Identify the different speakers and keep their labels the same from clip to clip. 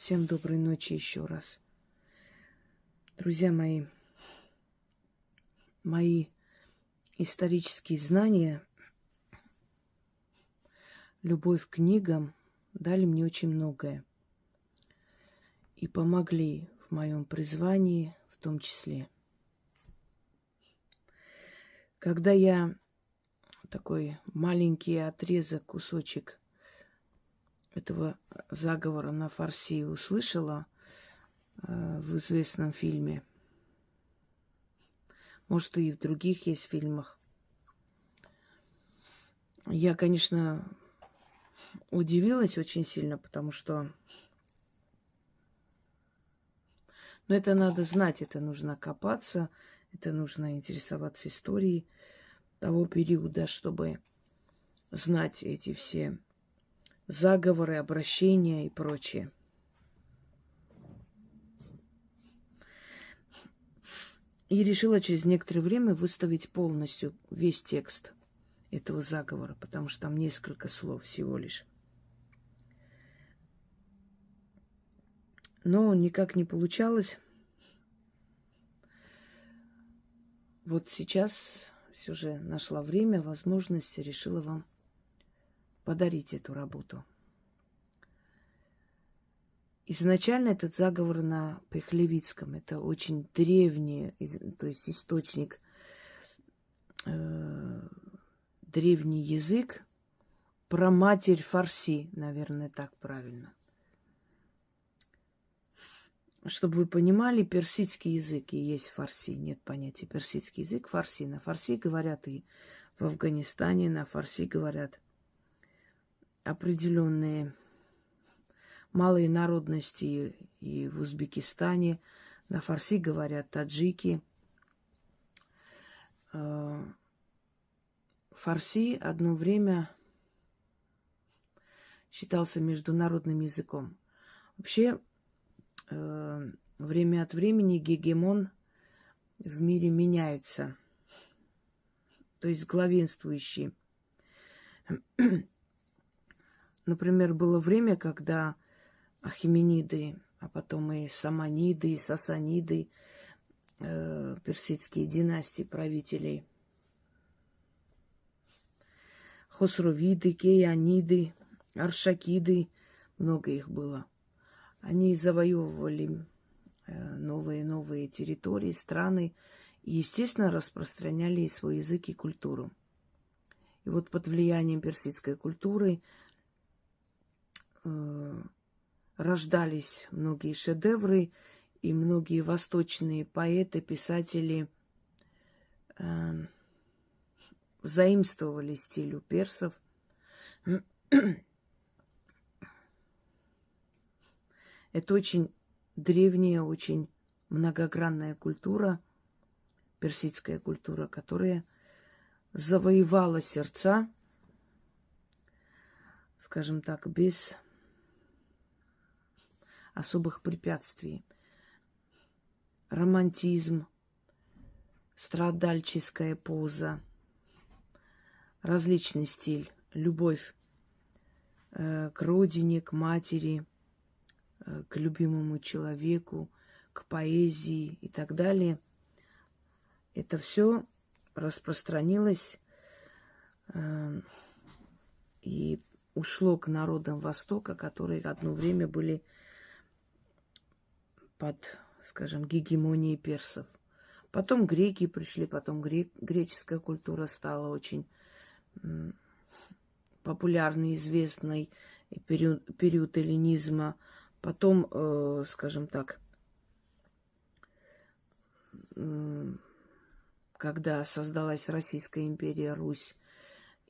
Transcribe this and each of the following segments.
Speaker 1: Всем доброй ночи еще раз. Друзья мои исторические знания, любовь к книгам дали мне очень многое. И помогли в моем призвании в том числе. Когда я такой маленький отрезок, кусочек этого заговора на фарси услышала в известном фильме, может, и в других есть фильмах, я, конечно, удивилась очень сильно, потому что это надо знать, это нужно копаться, это нужно интересоваться историей того периода, чтобы знать эти все заговоры, обращения и прочее. И решила через некоторое время выставить полностью весь текст этого заговора, потому что там несколько слов всего лишь. Но никак не получалось. Вот сейчас все же нашла время, возможность, решила вам подарить эту работу. Изначально этот заговор на Пехлевицком. Это очень древний, то есть источник, древний язык, праматерь фарси, наверное, так правильно. Чтобы вы понимали, персидский язык и есть фарси. Нет понятия персидский язык, фарси. На фарси говорят и в Афганистане, на фарси говорят определенные малые народности и в Узбекистане. На фарси говорят таджики. Фарси одно время считался международным языком. Вообще, время от времени гегемон в мире меняется. То есть главенствующий. Например, было время, когда ахемениды, а потом и саманиды, и сасаниды, персидские династии правителей, хосровиды, кейаниды, аршакиды, много их было. Они завоевывали новые территории, страны и, естественно, распространяли свой язык и культуру. И вот под влиянием персидской культуры рождались многие шедевры, и многие восточные поэты, писатели заимствовали стиль у персов. Это очень древняя, очень многогранная культура, персидская культура, которая завоевала сердца, скажем так, без особых препятствий. Романтизм, страдальческая поза, различный стиль, любовь к родине, к матери, к любимому человеку, к поэзии и так далее. Это все распространилось и ушло к народам Востока, которые одно время были под, скажем, гегемонией персов. Потом греки пришли, потом греческая культура стала очень популярной, известной, период эллинизма. Потом, скажем так, когда создалась Российская империя, Русь,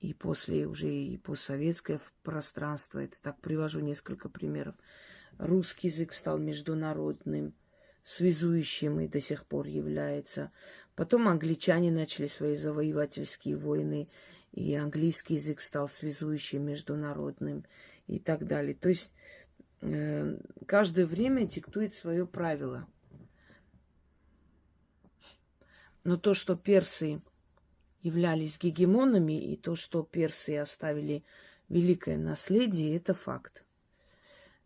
Speaker 1: и после уже и постсоветское пространство, это так привожу несколько примеров, русский язык стал международным, связующим и до сих пор является. Потом англичане начали свои завоевательские войны, и английский язык стал связующим, международным и так далее. То есть каждое время диктует свое правило. Но то, что персы являлись гегемонами, и то, что персы оставили великое наследие, это факт.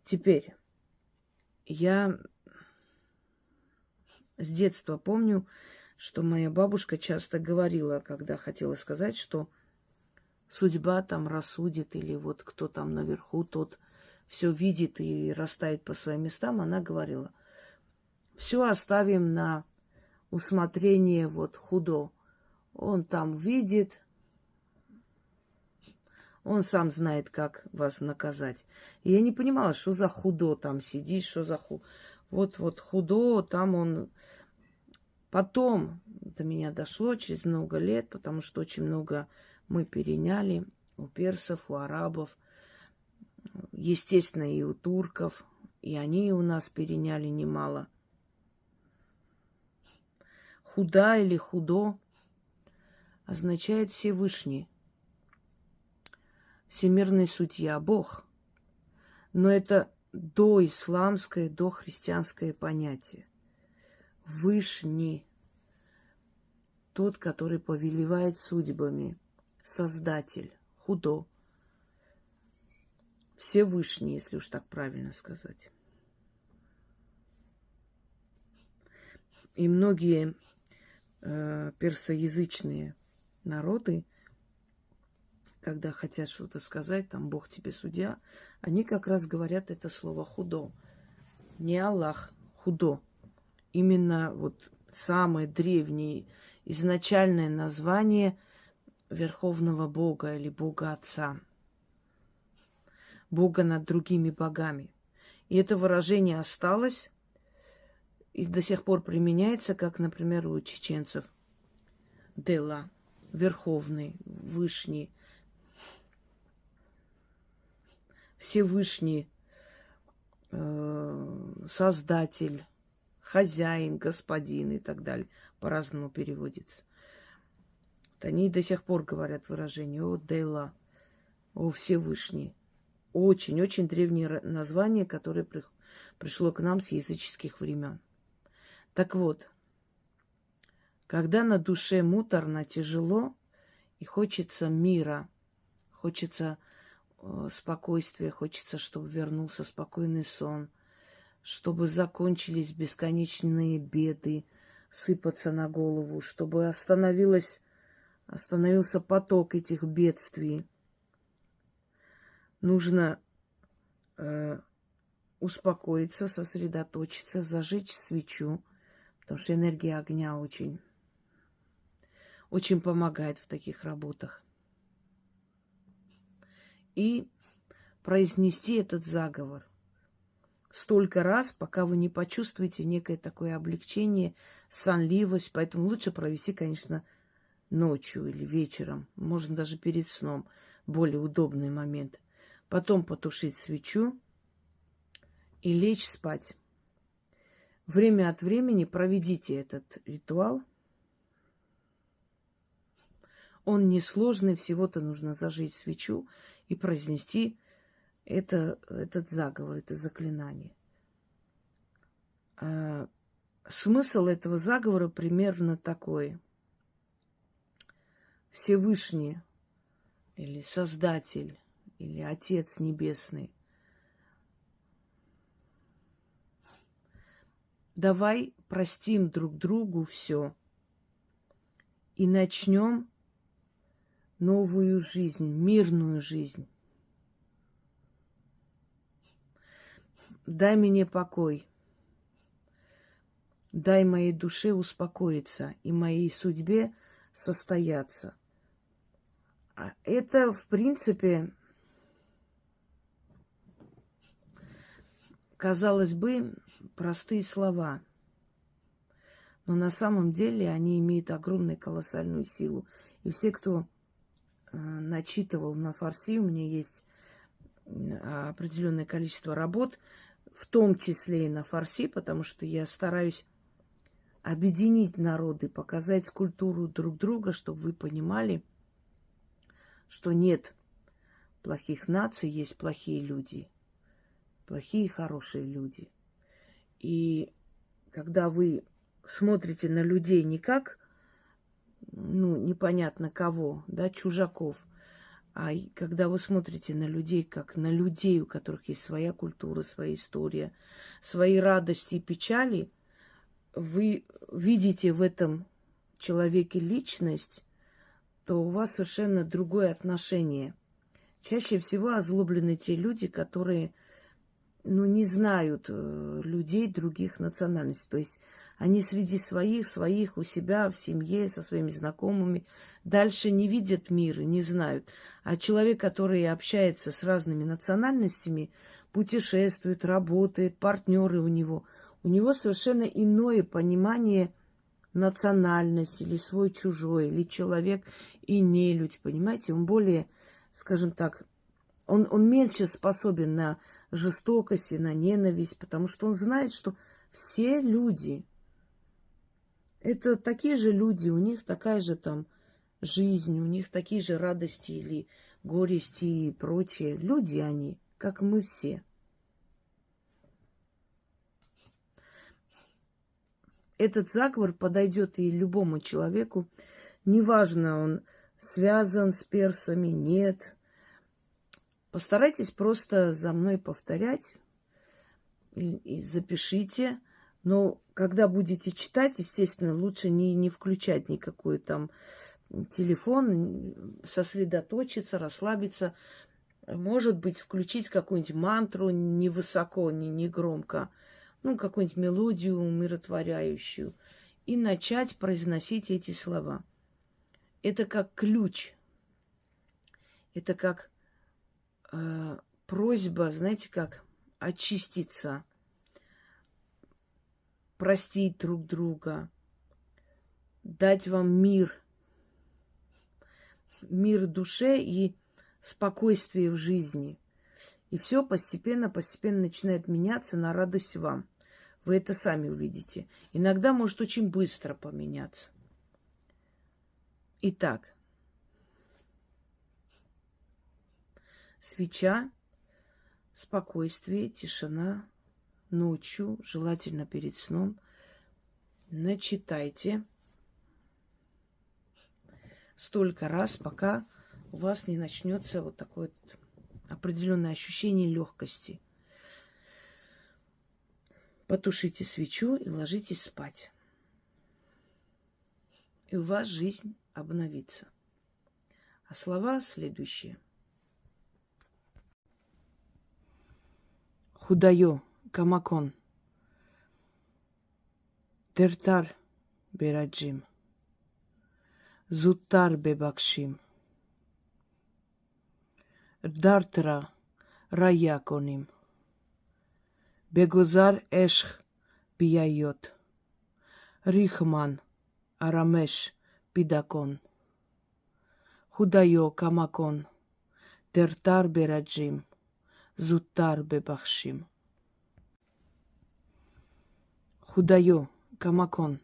Speaker 1: Теперь, Я с детства помню, что моя бабушка часто говорила, когда хотела сказать, что судьба там рассудит, или вот кто там наверху, тот все видит и расставит по своим местам, она говорила, все оставим на усмотрение вот Худо. Он там видит, он сам знает, как вас наказать. И я не понимала, что за Худо там сидит, что за Вот Худо, там он... Потом до меня дошло через много лет, потому что очень много мы переняли у персов, у арабов, естественно, и у турков, и они у нас переняли немало. Худа или худо означает Всевышний, всемирный судья, Бог. Но это доисламское, дохристианское понятие. Вышний, тот, который повелевает судьбами, Создатель, Худо. Всевышний, если уж так правильно сказать. И многие персоязычные народы, когда хотят что-то сказать, там Бог тебе судья, они как раз говорят это слово худо. Не Аллах, худо. Именно вот самое древнее, изначальное название Верховного Бога или Бога Отца. Бога над другими богами. И это выражение осталось и до сих пор применяется, как, например, у чеченцев. Дела, Верховный, Вышний, Всевышний, Создатель, Хозяин, Господин и так далее. По-разному переводится. Вот они до сих пор говорят выражение «О Дела», «О Всевышний». Очень-очень древнее название, которое пришло к нам с языческих времен. Так вот, когда на душе муторно, тяжело, и хочется мира, хочется спокойствия, хочется, чтобы вернулся спокойный сон, чтобы закончились бесконечные беды сыпаться на голову, чтобы остановился поток этих бедствий, нужно успокоиться, сосредоточиться, зажечь свечу, потому что энергия огня очень помогает в таких работах. И произнести этот заговор столько раз, пока вы не почувствуете некое такое облегчение, сонливость. Поэтому лучше провести, конечно, ночью или вечером, можно даже перед сном, более удобный момент. Потом потушить свечу и лечь спать. Время от времени проведите этот ритуал. Он несложный, всего-то нужно зажечь свечу и произнести этот заговор, это заклинание. Смысл этого заговора примерно такой. Всевышний или Создатель, или Отец Небесный, давай простим друг другу все и начнем новую жизнь, мирную жизнь. Дай мне покой. Дай моей душе успокоиться и моей судьбе состояться. Это, в принципе, казалось бы, простые слова. Но на самом деле они имеют огромную колоссальную силу. И все, кто начитывал на фарси, у меня есть определенное количество работ, в том числе и на фарси, потому что я стараюсь объединить народы, показать культуру друг друга, чтобы вы понимали, что нет плохих наций, есть плохие люди, плохие и хорошие люди. И когда вы смотрите на людей не как, непонятно кого, да, чужаков, Когда вы смотрите на людей, как на людей, у которых есть своя культура, своя история, свои радости и печали, вы видите в этом человеке личность, то у вас совершенно другое отношение. Чаще всего озлоблены те люди, которые, не знают людей других национальностей. То есть они среди своих у себя, в семье, со своими знакомыми, дальше не видят мира, не знают. А человек, который общается с разными национальностями, путешествует, работает, партнеры у него совершенно иное понимание национальности, или свой-чужой, или человек и нелюдь, понимаете? Он более, скажем так, он меньше способен на жестокость и на ненависть, потому что он знает, что все люди – это такие же люди, у них такая же там жизнь, у них такие же радости или горести и прочее. Люди они, как мы все. Этот заговор подойдет и любому человеку, неважно, он связан с персами, нет. Постарайтесь просто за мной повторять и запишите. Но когда будете читать, естественно, лучше не включать никакой там телефон, сосредоточиться, расслабиться. Может быть, включить какую-нибудь мантру невысоко, не громко, какую-нибудь мелодию умиротворяющую, и начать произносить эти слова. Это как ключ, это как просьба, знаете, как очиститься, простить друг друга, дать вам мир душе и спокойствие в жизни. И все постепенно начинает меняться на радость вам. Вы это сами увидите. Иногда может очень быстро поменяться. Итак, свеча, спокойствие, тишина, ночью, желательно перед сном. Начитайте столько раз, пока у вас не начнется вот такое определенное ощущение легкости. Потушите свечу и ложитесь спать. И у вас жизнь обновится. А слова следующие. Худайо, камакон. Тертар бераджим. Зуттар бебакшим. Дартра раяконим. Бегозар эшх бияйот. Рихман арамеш пидакон. Худайо камакон. Тертар бераджим. Зуттар бебахшим. Худайо камакон.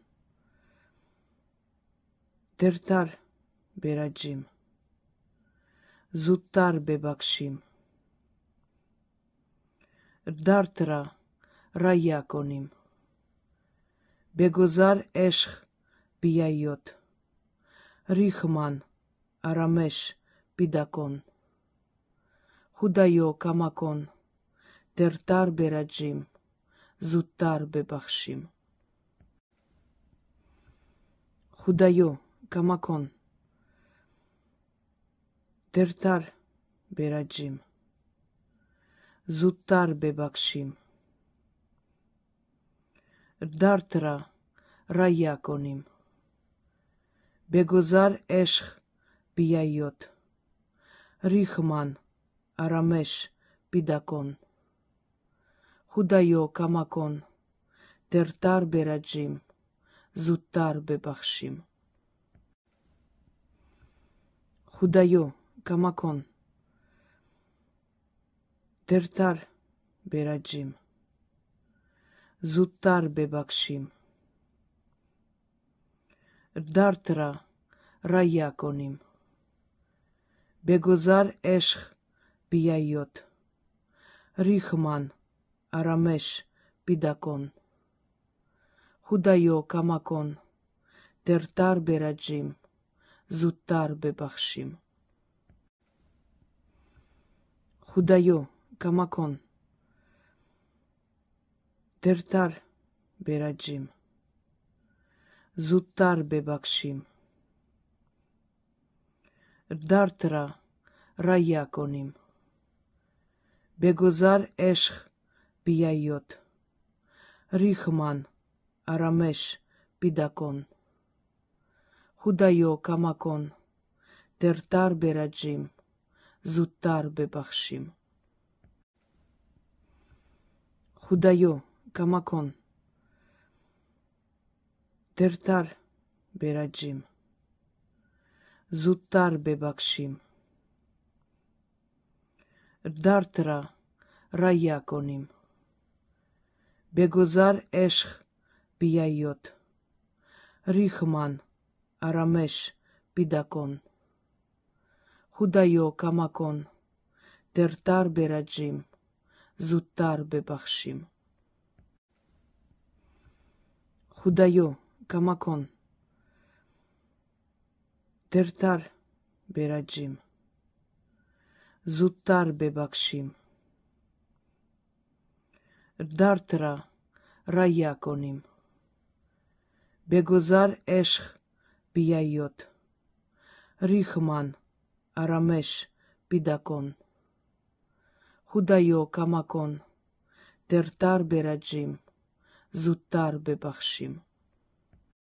Speaker 1: Тертар бераджим. Зуттар бебакшим. Дартра раяконим. Бегозар эшх бияйот. Рихман арамеш пидакон. Худайо камакон. Тертар бераджим. Зуттар бебахшим. Худайо камакон. Тертар бераджим. Зуттар бебакшим. Дартра раяконим. Бегозар эшх бияйот. Рихман арамеш пидакон. Худайо камакон. Тертар бераджим. Зуттар бебахшим. Худайо камакон. Тертар бераджим. Зуттар бебакшим. Дартра раяконим. Бегозар эшх бияйот. Рихман арамеш пидакон. Худайо камакон. Тертар бераджим. Зуттар бебахшим. Худайо, камакон. Тертар бераджим. Зуттар бебакшим. Рдартра раяконим. Бегозар эшх бияйот. Рихман арамеш пидакон. Худайо камакон. Тертар бераджим. Зуттар бебахшим. Худайо, камакон. Тертар бераджим. Зуттар бебакшим. Рдартра раяконим. Бегозар эшх бияйот. Рихман арамеш пидакон. Худайо камакон. Тертар бераджим. Зуттар бебахшим. Худайо, камакон. Тертар бераджим. Зуттар бебакшим. Рдартра раяконим. Бегозар эшх бияйот. Рихман арамеш пидакон. Худайо камакон. Тертар бераджим. Зуттар бебахшим.